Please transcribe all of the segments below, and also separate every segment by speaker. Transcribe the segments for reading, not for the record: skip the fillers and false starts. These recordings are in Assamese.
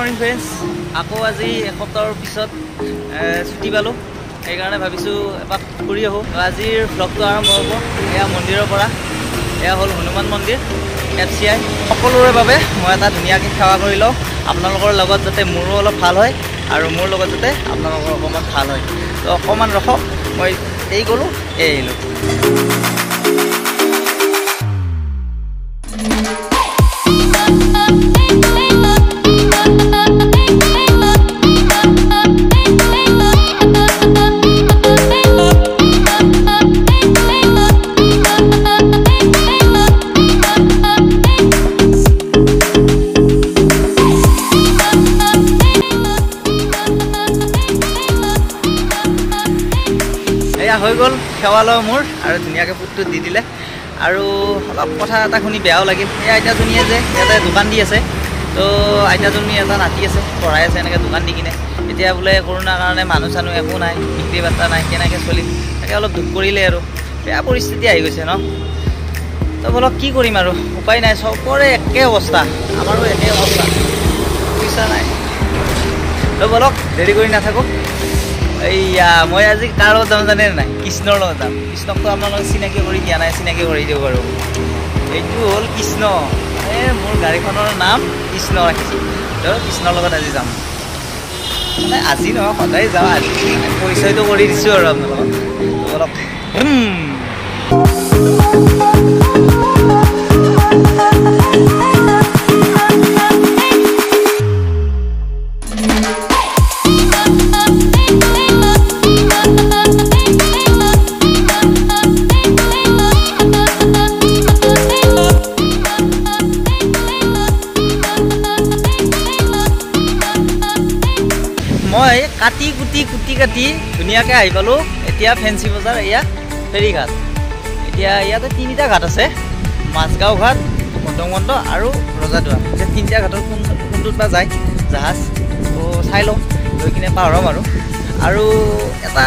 Speaker 1: মৰ্নিং ফ্ৰেণ্ডছ, আকৌ আজি এসপ্তাহৰ পিছত ছুটি পালোঁ, সেইকাৰণে ভাবিছোঁ এপাক ফুৰি আহোঁ। আজিৰ ভ্লগটো আৰম্ভ হ'ব এয়া মন্দিৰৰ পৰা। এয়া হ'ল হনুমান মন্দিৰ FCI। সকলোৰে বাবে মই এটা ধুনীয়াকৈ সেৱা কৰি লওঁ, আপোনালোকৰ লগত যাতে মোৰো অলপ ভাল হয় আৰু মোৰ লগত যাতে আপোনালোকৰ অকণমান ভাল হয়। তো অকণমান ৰখক, মই এই গ'লোঁ আহিলোঁ। হৈ গ'ল সেৱা লওঁ মোৰ, আৰু ধুনীয়াকৈ ফুটটো দি দিলে। আৰু অলপ কথা এটা শুনি বেয়াও লাগিল, এই আইতাজনীয়ে যে ইয়াতে দোকান দি আছে, তো আইতাজনী এটা নাতি আছে, পঢ়াই আছে এনেকৈ দোকান দি কিনে। এতিয়া বোলে কৰোণাৰ কাৰণে মানুহ চানুহ একো নাই, বিক্ৰী বাৰ্তা নাই, কেনেকৈ চলিম তাকে অলপ দুখ কৰিলে। আৰু বেয়া পৰিস্থিতি আহি গৈছে ন। তো বলক কি কৰিম আৰু, উপায় নাই, চবৰে একে অৱস্থা, আমাৰো একে অৱস্থা, পইচা নাই। তো বলক দেৰি কৰি নাথাকোঁ। এইয়া মই আজি কাৰ লগত যাম জানে নাই? কৃষ্ণৰ লগত যাম। কৃষ্ণকতো আপোনালোকে চিনাকি কৰি দিয়া নাই, চিনাকি কৰি দিওঁ বাৰু। এইটো হ'ল কৃষ্ণ, মোৰ গাড়ীখনৰ নাম কৃষ্ণ ৰাখিছোঁ। তো কৃষ্ণৰ লগত আজি যাম, মানে আজি নহয় সদায় যাওঁ, আজি পৰিচয়টো কৰি দিছোঁ আৰু আপোনালোকক। অলপ মই কাটি কুটি ধুনীয়াকৈ আহি পালোঁ এতিয়া ফেঞ্চি বজাৰ, এয়া ফেৰীঘাট। এতিয়া ইয়াতে 3টা ঘাট আছে, মাজগাঁও ঘাট, মদংমন্দ আৰু ৰজাদুৱা। এতিয়া 3টা ঘাটৰ কোনটোত বা যায় জাহাজ, তো চাই লওঁ, লৈ কিনে পাৰ হ'ম। আৰু এটা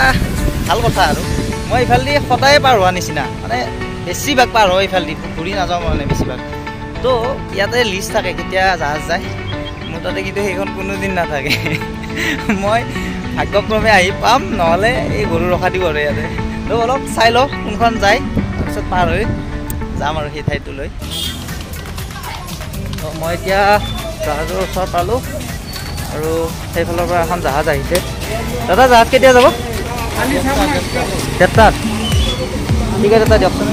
Speaker 1: ভাল কথা, আৰু মই এইফালেদি সদায় পাৰ হোৱা নিচিনা, মানে বেছিভাগ পাৰ হয় এইফালেদি, ঘূৰি নাযাওঁ মানে বেছিভাগ। তো ইয়াতে লিষ্ট থাকে কেতিয়া জাহাজ যায়, মোৰ তাতে কিন্তু সেইখন কোনোদিন নাথাকে। মই ভাগ্যক্ৰমে আহি পাম, নহ'লে এই গৰু ৰখা দিব আৰু ইয়াতে। তো অলপ চাই লওঁ কোনখন যায়, তাৰপিছত পাৰ হৈ যাম আৰু সেই ঠাইটোলৈ। তো মই এতিয়া জাহাজৰ ওচৰত পালোঁ, আৰু সেইফালৰ পৰা এখন জাহাজ আহিছে। দাদা জাহাজ কেতিয়া যাব? 7টাত। ঠিক আছে দাদা, দিয়কচোন।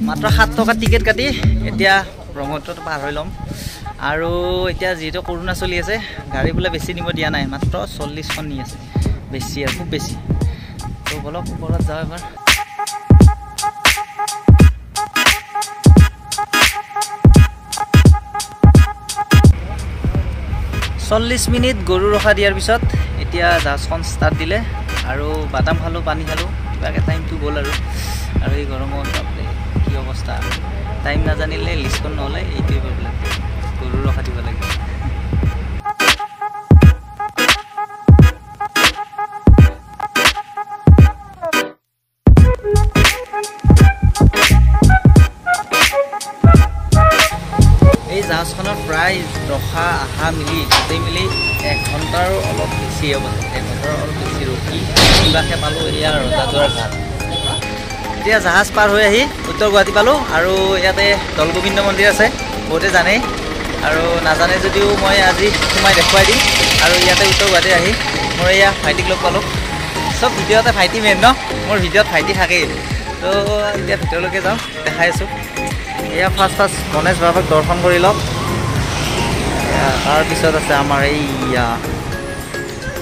Speaker 1: মাত্ৰ 7 টকা টিকেট কাটি এতিয়া ব্ৰহ্মপুত্ৰটো পাৰ হৈ ল'ম। আৰু এতিয়া যিহেতু কৰোণা চলি আছে, গাড়ী বোলে বেছি নিব দিয়া নাই, মাত্ৰ 40খন নি আছে, বেছি আৰু খুব বেছি। তো বলক ওপৰত যাওঁ এবাৰ। চল্লিছ মিনিট গৰু ৰখা দিয়াৰ পিছত এতিয়া জাহাজখন ষ্টাৰ্ট দিলে, আৰু বাদাম খালোঁ, পানী খালোঁ, কিবাকৈ টাইমটো গ'ল। আৰু এই গৰমত বাপৰে কি অৱস্থা, টাইম নাজানিলে লিষ্টখন নহ'লে এইটোৱে প্ৰব্লেম, গৰু ৰখা দিব লাগে। এই জাহাজখনৰ প্ৰায় ৰখা আহা মিলি গোটেই মিলি 1 ঘণ্টাৰো অলপ বেছি হ'ব, 1 ঘণ্টাৰ অলপ বেছি ৰখি কিবাকৈ পালোঁ এয়া ৰজাদুৱাৰ ঘাট। এতিয়া জাহাজ পাৰ হৈ আহি উত্তৰ গুৱাহাটী পালোঁ, আৰু ইয়াতে দৌলগোবিন্দ মন্দিৰ আছে, বহুতে জানেই, আৰু নাজানে যদিও মই আজি সোমাই দেখুৱাই দিম। আৰু ইয়াতে উত্তৰ গুৱাহাটী আহি মোৰ এয়া ভাইটিক লগ পালোঁ। চব ভিডিঅ'তে ভাইটি মেইন ন, মোৰ ভিডিঅ'ত ভাইটি থাকেই। তো এতিয়া ভিতৰলৈকে যাওঁ, দেখাই আছোঁ। এয়া ফাৰ্ষ্ট গণেশ বাবাক দৰ্শন কৰি লওক। তাৰপিছত আছে আমাৰ এইয়া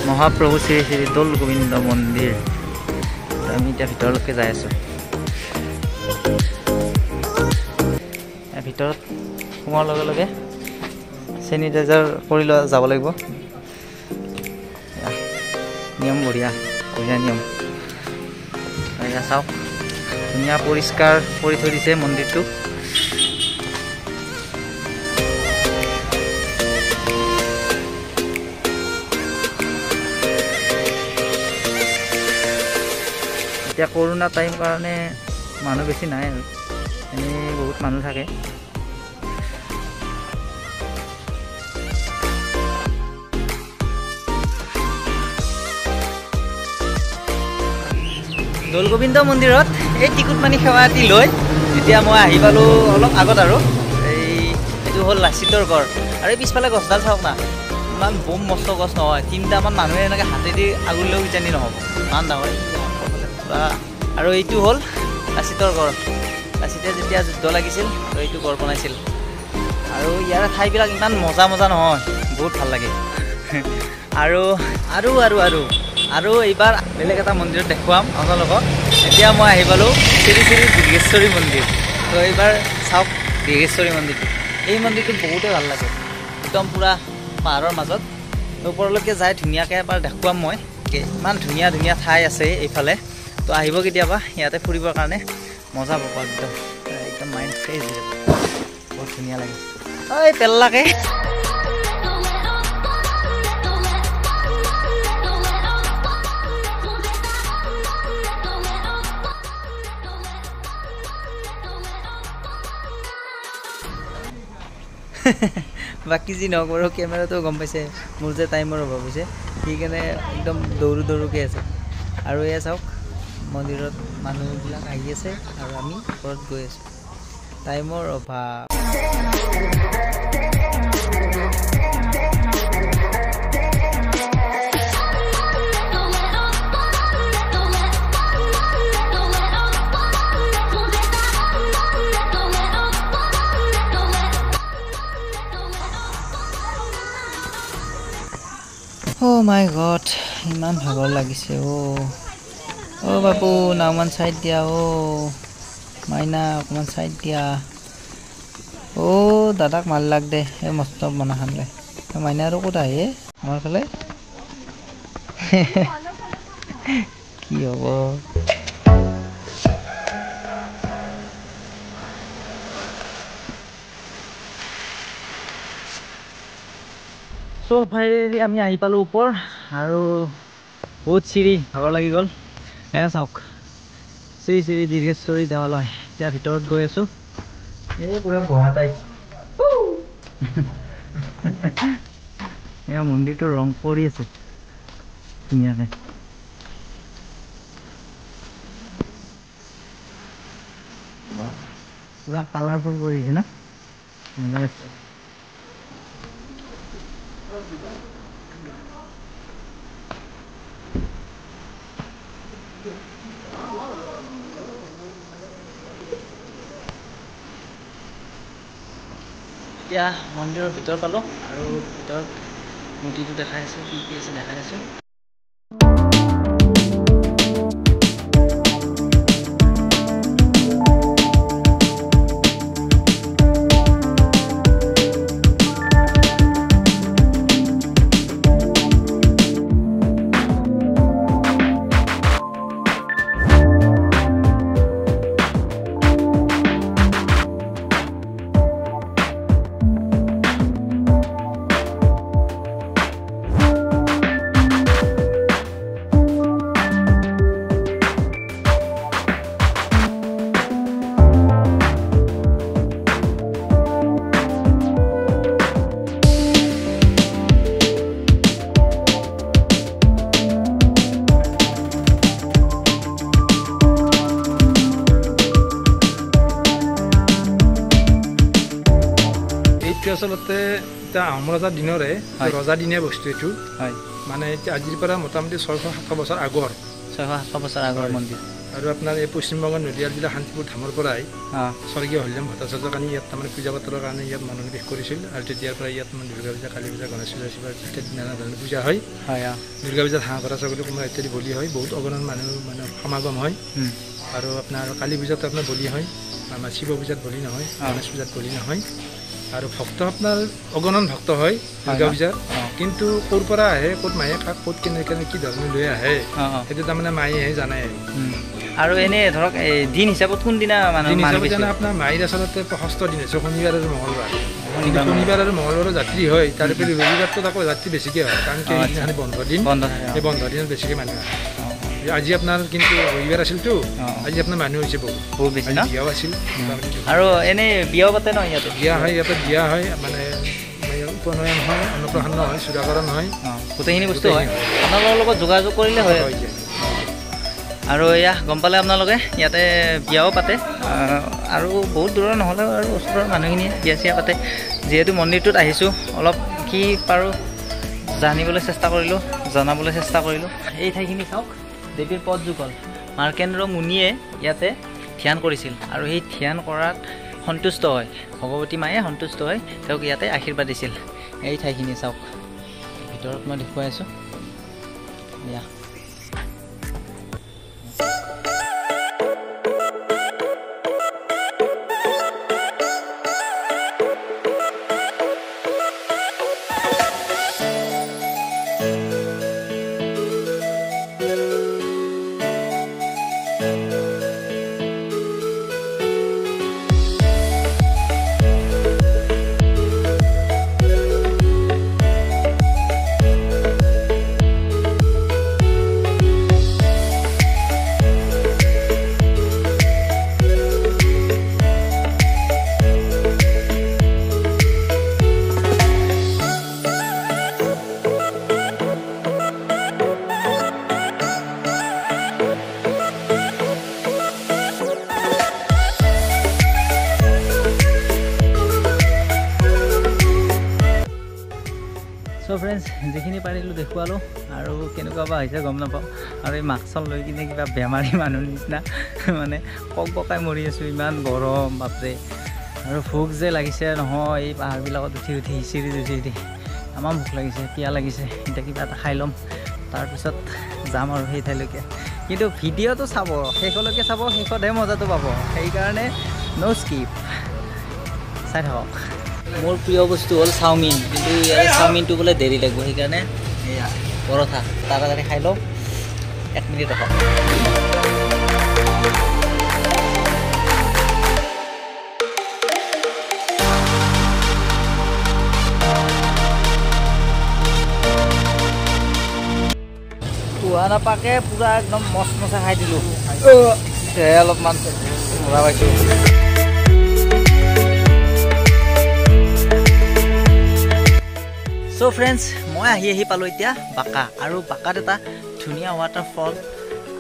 Speaker 1: মহাপ্ৰভু শ্ৰী শ্ৰী দৌলগোবিন্দ মন্দিৰ। আমি এতিয়া ভিতৰলৈকে যাই আছোঁ। ভিতৰত সোমোৱাৰ লগে লগে চেনিটাইজাৰ কৰি লোৱা যাব লাগিব, নিয়ম বঢ়িয়া নিয়ম। এয়া চাওক, ধুনীয়া পৰিষ্কাৰ কৰি থৈ দিছে মন্দিৰটো। এতিয়া কৰোণা টাইম কাৰণে মানুহ বেছি নাই, আৰু এনেই বহুত মানুহ থাকে। দৌল গোবিন্দ মন্দিৰত এই টিকুটমানি সেৱা এটি লৈ যেতিয়া মই আহি পালোঁ অলপ আগত আৰু এইটো হ'ল লাচিতৰ গড় আৰু এই পিছফালে গছডাল চাওক না ইমান বম মস্ত গছ নহয় 3টামান মানুহে এনেকৈ হাতেদি আগুৰিলেও কিজানি নহ'ব ইমান ডাঙৰ আৰু এইটো হ'ল লাচিতৰ গড় লাচিতে যেতিয়া যুদ্ধ লাগিছিল তো এইটো গড় বনাইছিল আৰু ইয়াৰ ঠাইবিলাক ইমান মজা নহয় বহুত ভাল লাগে আৰু আৰু আৰু আৰু আৰু এইবাৰ বেলেগ এটা মন্দিৰত দেখুৱাম আপোনালোকক এতিয়া মই আহি পালোঁ শ্ৰী শ্ৰী দীৰ্ঘেশ্বৰী মন্দিৰ তো এইবাৰ চাওক দীৰ্ঘেশ্বৰী মন্দিৰটো এই মন্দিৰটো বহুতেই ভাল লাগে একদম পূৰা পাহাৰৰ মাজত ওপৰলৈকে যাই ধুনীয়াকৈ এবাৰ দেখুৱাম মই ইমান ধুনীয়া ঠাই আছে এইফালে তো আহিব কেতিয়াবা ইয়াতে ফুৰিবৰ কাৰণে মজা পাব একদম মাইণ্ড ফ্ৰেছ হৈ যাব বহুত ধুনীয়া লাগে ঐ পেল্লাকে বাকী যি নহওক বাৰু কেমেৰাটো গম পাইছে মোৰ যে টাইমৰ অভাৱ হৈছে সেইকাৰণে একদম দৌৰোকৈ আছে আৰু এয়া চাওক মন্দিৰত মানুহবিলাক আহি আছে আৰু আমি ওপৰত গৈ আছোঁ টাইমৰ অভাৱ Oh my god, ইমান ভাগৰ লাগিছে অ বাবু নাওমান চাইড দিয়া মাইনা অকণমান চাইড দিয়া দাদাক মাল লাগ দে এই মস্ত বনা খানলে মাইনা আৰু ক'ত আহে আমাৰ ফালে কি হ'ব ফাইনেলি আমি আহি পালোঁ ওপৰ আৰু বহুত চিৰি ভাগৰ লাগি গ'ল এয়া চাওক শ্ৰী শ্ৰী দীৰ্ঘেশ্বৰী দেৱালয় এতিয়া ভিতৰত গৈ আছোঁ এই পুৰা বহা টাইপ এয়া মন্দিৰটো ৰং কৰি আছে ধুনীয়াকৈ পুৰা কালাৰফুল কৰিছে না এতিয়া মন্দিৰৰ ভিতৰ পালোঁ আৰু ভিতৰত মূৰ্তিটো দেখাই আছোঁ কি আছে দেখাই আছোঁ
Speaker 2: আচলতে এটা আহোম ৰজাৰ দিনৰে ৰজা দিনীয়া বস্তু এইটো মানে আজিৰ পৰা মোটামুটি 600-700 বছৰ আগৰ
Speaker 1: 600-700 বছৰ আগৰ মন্দিৰ
Speaker 2: আৰু আপোনাৰ এই পশ্চিমবংগৰ নদীয়াৰ জিলা শান্তিপুৰ ধামৰ পৰাই স্বৰ্গীয় হৰিৰাম ভট্টাচাৰ্যৰ কাৰণে ইয়াত তাৰমানে পূজা পাতলৰ কাৰণে ইয়াত মনোনিৱেশ কৰিছিল আৰু তেতিয়াৰ পৰা ইয়াত মানে দুৰ্গা পূজা কালী পূজা গণেশ পূজা শিৱ ইত্যাদি নানা ধৰণৰ পূজা হয় দুৰ্গা পূজাত হাঁহ কৰা ছাগলী কোমোৰা ইত্যাদি বলি হয় বহুত অগণন মানুহ মানে সমাগম হয় আৰু আপোনাৰ কালী পূজাত আপোনাৰ বলি হয় আমাৰ শিৱ পূজাত বলি নহয় গণেশ পূজাত বলি নহয় আৰু ভক্ত আপোনাৰ অগণন ভক্ত হয় দুৰ্গা পূজাত কিন্তু ক'ৰ পৰা আহে ক'ত মায়ে কাক ক'ত কেনেকৈ কি ধৰণে লৈ আহে সেইটো তাৰমানে মায়েহে জানে
Speaker 1: আৰু এনে ধৰক দিন হিচাপত কোনদিনা
Speaker 2: আপোনাৰ মায়েৰ আচলতে 6 দিন আছে শনিবাৰ আৰু মঙলবাৰ শনিবাৰ আৰু মঙলবাৰৰ যাত্ৰী হয় তাৰোপৰি ৰবিবাৰটোত আকৌ যাত্ৰী বেছিকৈ হয় কাৰণ কি সেইদিনাখনি বন্ধ দিন সেই বন্ধ দিনত বেছিকৈ মানুহ হয় আজি আপোনাৰ কিন্তু ৰবিবাৰ আছিলতো আজি আপোনাৰ মানুহ হৈছে বহুত বেছি বিয়াও আছিল
Speaker 1: আৰু এনেই বিয়াও পাতে ন ইয়াতে
Speaker 2: বিয়া হয় মানে উপনয়ন হয় অন্নপ্ৰসন্ন হয় চূড়াকৰণ হয়
Speaker 1: গোটেইখিনি বস্তু হয় আপোনালোকৰ লগত যোগাযোগ কৰিলে হয় আৰু এয়া গম পালে আপোনালোকে ইয়াতে বিয়াও পাতে আৰু বহুত দূৰৰ নহ'লেও আৰু ওচৰৰ মানুহখিনিয়ে বিয়া চিয়া পাতে যিহেতু মন্দিৰটোত আহিছোঁ অলপ কি পাৰোঁ জানিবলৈ চেষ্টা কৰিলোঁ জনাবলৈ চেষ্টা কৰিলোঁ এই ঠাইখিনি চাওক দেৱীৰ পদ যুগল মাৰ্কেন্দ্ৰ মুনিয়ে ইয়াতে ধ্যান কৰিছিল আৰু সেই ধ্যান কৰাত সন্তুষ্ট হয় ভগৱতী মায়ে সন্তুষ্ট হয় তেওঁক ইয়াতে আশীৰ্বাদ দিছিল এই ঠাইখিনি চাওক ভিতৰত মই দেখুৱাই আছোঁ এয়া সো ফ্ৰেন্ডছ যিখিনি পাৰিলোঁ দেখুৱালোঁ আৰু কেনেকুৱা বা হৈছে গম নাপাওঁ আৰু এই মাস্কখন লৈ কিনে কিবা বেমাৰী মানুহৰ নিচিনা মানে কক বকাই মৰি আছোঁ ইমান গৰম বাপৰে আৰু ভোক যে লাগিছে নহয় এই পাহাৰবিলাকত উঠি চিৰিত উঠি আমাৰ ভোক লাগিছে পিয়াহ লাগিছে এতিয়া কিবা এটা খাই ল'ম তাৰপিছত যাম আৰু সেই ঠাইলৈকে কিন্তু ভিডিঅ'টো চাব শেষলৈকে চাব শেষতহে মজাটো পাব সেইকাৰণে ন' স্কিপ চাই থাকক মোৰ প্ৰিয় বস্তু হ'ল চাওমিন কিন্তু ইয়াৰ চাওমিনটো বোলে দেৰি লাগিব সেইকাৰণে এয়া পৰঠা তাড়াতাড়ি খাই লওঁ 1 মিনিট ৰখক পোৱা নাপাকে পূৰা একদম মচমচা খাই দিলোঁ অলপমান মৰা পাইছোঁ সো ফ্ৰেন্ডছ মই আহি পালোঁ এতিয়া বাঁকা আৰু বাঁকাত এটা ধুনীয়া ৱাটাৰফল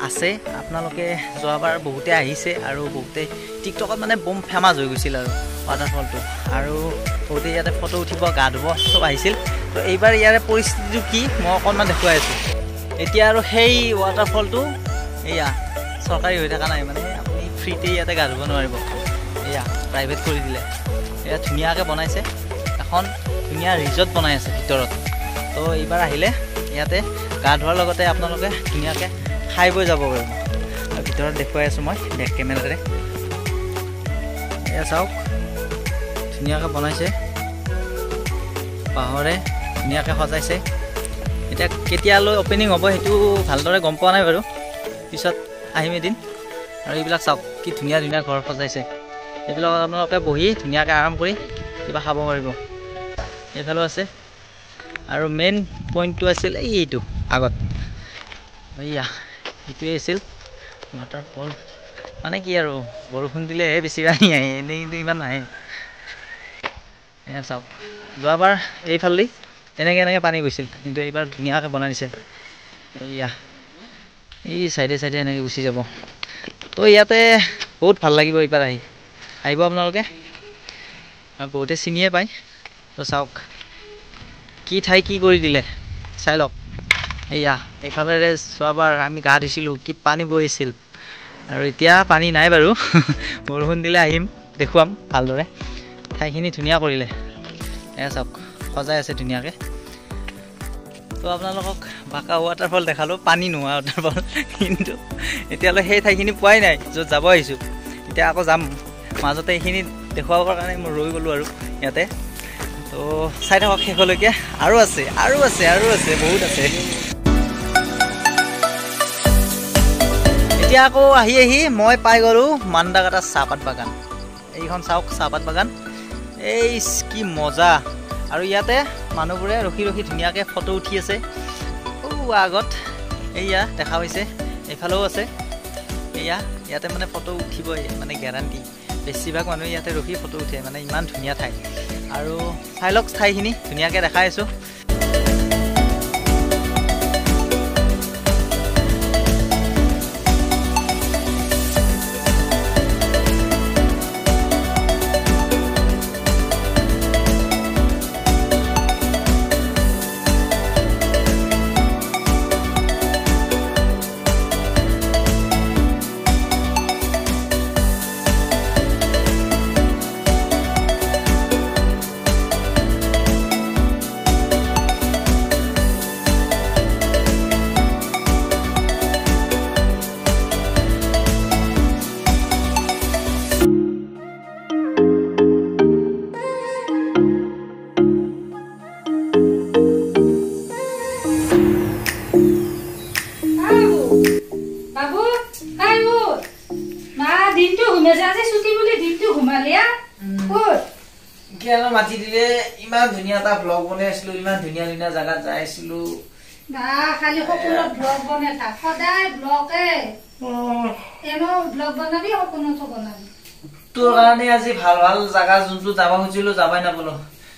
Speaker 1: আছে আপোনালোকে যোৱাবাৰ বহুতে আহিছে আৰু বহুতে টিকটকত মানে বম ফেমাছ হৈ গৈছিল আৰু ৱাটাৰফলটো আৰু বহুতে ইয়াতে ফটো উঠিব গা ধুব চব আহিছিল তো এইবাৰ ইয়াৰে পৰিস্থিতিটো কি মই অকণমান দেখুৱাই আছোঁ এতিয়া আৰু সেই ৱাটাৰফলটো এয়া চৰকাৰী হৈ থকা নাই মানে আপুনি ফ্ৰীতে ইয়াতে গা ধুব নোৱাৰিব এয়া প্ৰাইভেট কৰি দিলে এয়া ধুনীয়াকৈ বনাইছে এখন ধুনীয়া ৰিজৰ্ট বনাই আছে ভিতৰত তো এইবাৰ আহিলে ইয়াতে গা ধোৱাৰ লগতে আপোনালোকে ধুনীয়াকৈ খাই বৈ যাব পাৰিব আৰু ভিতৰত দেখুৱাই আছোঁ মই বেক কেমেৰাৰে এয়া চাওক ধুনীয়াকৈ বনাইছে বাঁহৰে ধুনীয়াকৈ সজাইছে এতিয়া কেতিয়ালৈ অপেনিং হ'ব সেইটো ভালদৰে গম পোৱা নাই বাৰু পিছত আহিম এদিন আৰু এইবিলাক চাওক কি ধুনীয়া ধুনীয়া ঘৰ সজাইছে এইবিলাক আপোনালোকে বহি ধুনীয়াকৈ আৰাম কৰি কিবা খাব পাৰিব এইফালেও আছে আৰু মেইন পইণ্টটো আছিল এইটো আগত এয়া এইটোৱে আছিল ৱাটাৰফল মানে কি আৰু বৰষুণ দিলেহে বেছি পানী আহে এনেই কিন্তু ইমান নাহে এয়া চাওক যোৱাবাৰ এইফালেদি এনেকৈ পানী গৈছিল কিন্তু এইবাৰ ধুনীয়াকৈ বনাই দিছে এয়া এই চাইডে এনেকৈ গুচি যাব তো ইয়াতে বহুত ভাল লাগিব এইবাৰ আহিব আপোনালোকে বহুতে চিনিয়ে পায় তো চাওক কি ঠাই কি কৰি দিলে চাই লওক এয়া এইফালেৰে যোৱাবাৰ আমি গা ধুইছিলোঁ কি পানী বহিছিল আৰু এতিয়া পানী নাই বাৰু বৰষুণ দিলে আহিম দেখুৱাম ভালদৰে ঠাইখিনি ধুনীয়া কৰিলে এয়া চাওক সজাই আছে ধুনীয়াকৈ তো আপোনালোকক বাঁকা ৱাটাৰফল দেখালোঁ পানী নোহোৱা ৱাটাৰফল কিন্তু এতিয়ালৈ সেই ঠাইখিনি পোৱাই নাই য'ত যাব আহিছোঁ এতিয়া আকৌ যাম মাজতে এইখিনি দেখুৱাবৰ কাৰণে মই ৰৈ গ'লোঁ আৰু ইয়াতে তো চাই থাকক শেষলৈকে আৰু আছে বহুত আছে এতিয়া আকৌ আহি মই পাই গ'লোঁ মান্দাকাটা চাহপাত বাগান এইখন চাওক চাহপাত বাগান এই কি মজা আৰু ইয়াতে মানুহবোৰে ৰখি ধুনীয়াকৈ ফটো উঠি আছে আগত এইয়া দেখা হৈছে এইফালেও আছে এয়া ইয়াতে মানে ফটো উঠিবই মানে গেৰাণ্টি বেছিভাগ মানুহে ইয়াতে ৰখি ফটো উঠে মানে ইমান ধুনীয়া ঠাই আৰু চাই লওক ঠাইখিনি ধুনীয়াকৈ দেখাই আছোঁ কিয়নো মাতি দিলে ইমান ধুনীয়া এটা ব্লগ বনাই আছিলো ইমান ধুনীয়া ধুনীয়া জাগাত যাই আছিলো
Speaker 3: না খালি সকলো ব্লগ বনাই থাক সদায় ব্লগে এনো ব্লগ বনাবি সকলো তো বনাবি
Speaker 1: তোৰ কাৰণে আজি ভাল ভাল জাগা যোনটো যাব খুজিলো যাবাই নাপালো